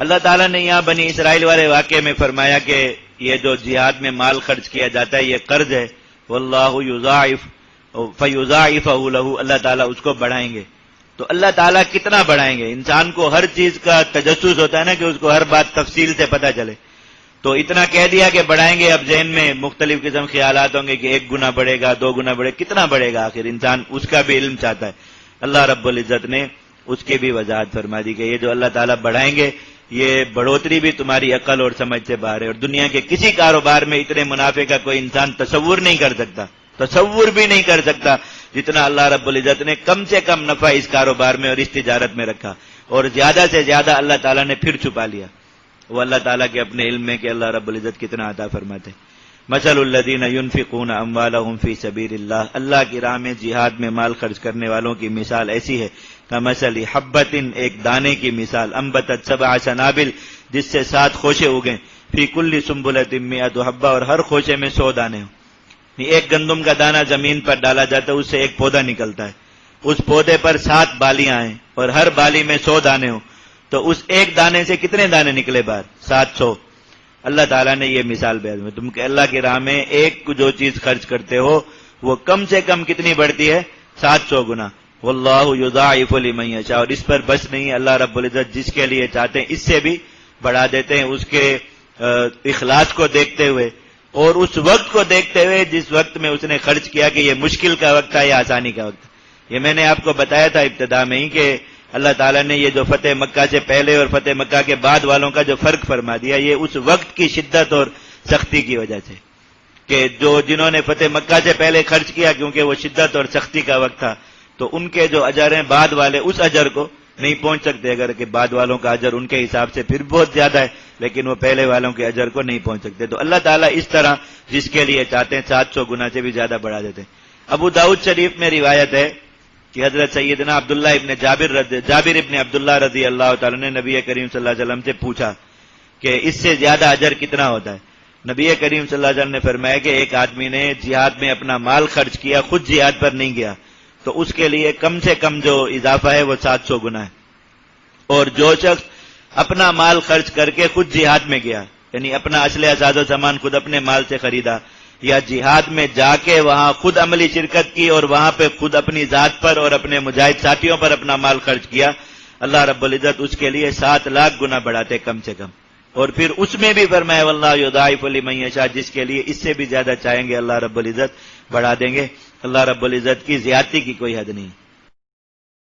اللہ تعالیٰ نے یہاں بنی اسرائیل والے واقعے میں فرمایا کہ یہ جو جہاد میں مال خرچ کیا جاتا ہے یہ قرض ہے، واللہ یضاعف فیضاعفہ لہ، اللہ تعالیٰ اس کو بڑھائیں گے. تو اللہ تعالیٰ کتنا بڑھائیں گے؟ انسان کو ہر چیز کا تجسس ہوتا ہے نا کہ اس کو ہر بات تفصیل سے پتہ چلے. تو اتنا کہہ دیا کہ بڑھائیں گے، اب ذہن میں مختلف قسم خیالات ہوں گے کہ 1 گنا بڑھے گا، 2 گنا بڑھے گا، کتنا بڑھے گا آخر؟ انسان اس کا بھی علم چاہتا ہے. اللہ رب العزت نے اس کی بھی وضاحت فرما دی کہ یہ جو اللہ تعالیٰ بڑھائیں گے یہ بڑھوتری بھی تمہاری عقل اور سمجھ سے باہر ہے، اور دنیا کے کسی کاروبار میں اتنے منافع کا کوئی انسان تصور نہیں کر سکتا، تصور بھی نہیں کر سکتا جتنا اللہ رب العزت نے کم سے کم نفع اس کاروبار میں اور اس تجارت میں رکھا، اور زیادہ سے زیادہ اللہ تعالیٰ نے پھر چھپا لیا. وہ اللہ تعالیٰ کے اپنے علم میں کہ اللہ رب العزت کتنا عطا فرماتے. مثل الذین ينفقون اموالهم فی سبیل اللہ، اللہ کی راہ میں جہاد میں مال خرچ کرنے والوں کی مثال ایسی ہے کمثل حبۃ، ایک دانے کی مثال، انبتت 7 سنابل، جس سے 7 خوشے اگیں، فی کل سنبلۃ 100 حبہ، اور ہر خوشے میں 100 دانے ہوں. ایک گندم کا دانہ زمین پر ڈالا جاتا ہے، اس سے ایک پودا نکلتا ہے، اس پودے پر 7 بالیاں ہیں اور ہر بالی میں 100 دانے ہوں، تو اس ایک دانے سے کتنے دانے نکلے باہر؟ 700. اللہ تعالیٰ نے یہ مثال بیان میں، تم کہ اللہ کی راہ میں ایک جو چیز خرچ کرتے ہو وہ کم سے کم کتنی بڑھتی ہے؟ 700 گنا. واللہ یضاعف لمن یشاء، اور اس پر بس نہیں، اللہ رب العزت جس کے لیے چاہتے ہیں اس سے بھی بڑھا دیتے ہیں، اس کے اخلاص کو دیکھتے ہوئے اور اس وقت کو دیکھتے ہوئے جس وقت میں اس نے خرچ کیا کہ یہ مشکل کا وقت تھا یا آسانی کا وقت. یہ میں نے آپ کو بتایا تھا ابتدا میں ہی کہ اللہ تعالیٰ نے یہ جو فتح مکہ سے پہلے اور فتح مکہ کے بعد والوں کا جو فرق فرما دیا، یہ اس وقت کی شدت اور سختی کی وجہ سے، کہ جنہوں نے فتح مکہ سے پہلے خرچ کیا کیونکہ وہ شدت اور سختی کا وقت تھا، تو ان کے جو اجر ہیں بعد والے اس اجر کو نہیں پہنچ سکتے، اگر کہ بعد والوں کا اجر ان کے حساب سے پھر بہت زیادہ ہے، لیکن وہ پہلے والوں کے اجر کو نہیں پہنچ سکتے. تو اللہ تعالیٰ اس طرح جس کے لیے چاہتے ہیں 700 گنا سے بھی زیادہ بڑھا دیتے ہیں. ابو داؤد شریف میں روایت ہے کہ حضرت سیدنا جابر ابن عبداللہ رضی اللہ تعالیٰ نے نبی کریم صلی اللہ علیہ وسلم سے پوچھا کہ اس سے زیادہ اجر کتنا ہوتا ہے. نبی کریم صلی اللہ علیہ وسلم نے فرمایا کہ ایک آدمی نے جہاد میں اپنا مال خرچ کیا، خود جہاد پر نہیں گیا، تو اس کے لیے کم سے کم جو اضافہ ہے وہ 700 گنا ہے. اور جو شخص اپنا مال خرچ کر کے خود جہاد میں گیا، یعنی اپنا اسلحہ ساز و سامان خود اپنے مال سے خریدا، یا جہاد میں جا کے وہاں خود عملی شرکت کی اور وہاں پہ خود اپنی ذات پر اور اپنے مجاہد ساتھیوں پر اپنا مال خرچ کیا، اللہ رب العزت اس کے لیے 7 لاکھ گنا بڑھاتے کم سے کم. اور پھر اس میں بھی فرمایا واللہ یضاعف لمن یشاء، جس کے لیے اس سے بھی زیادہ چاہیں گے اللہ رب العزت بڑھا دیں گے. اللہ رب العزت کی زیادتی کی کوئی حد نہیں.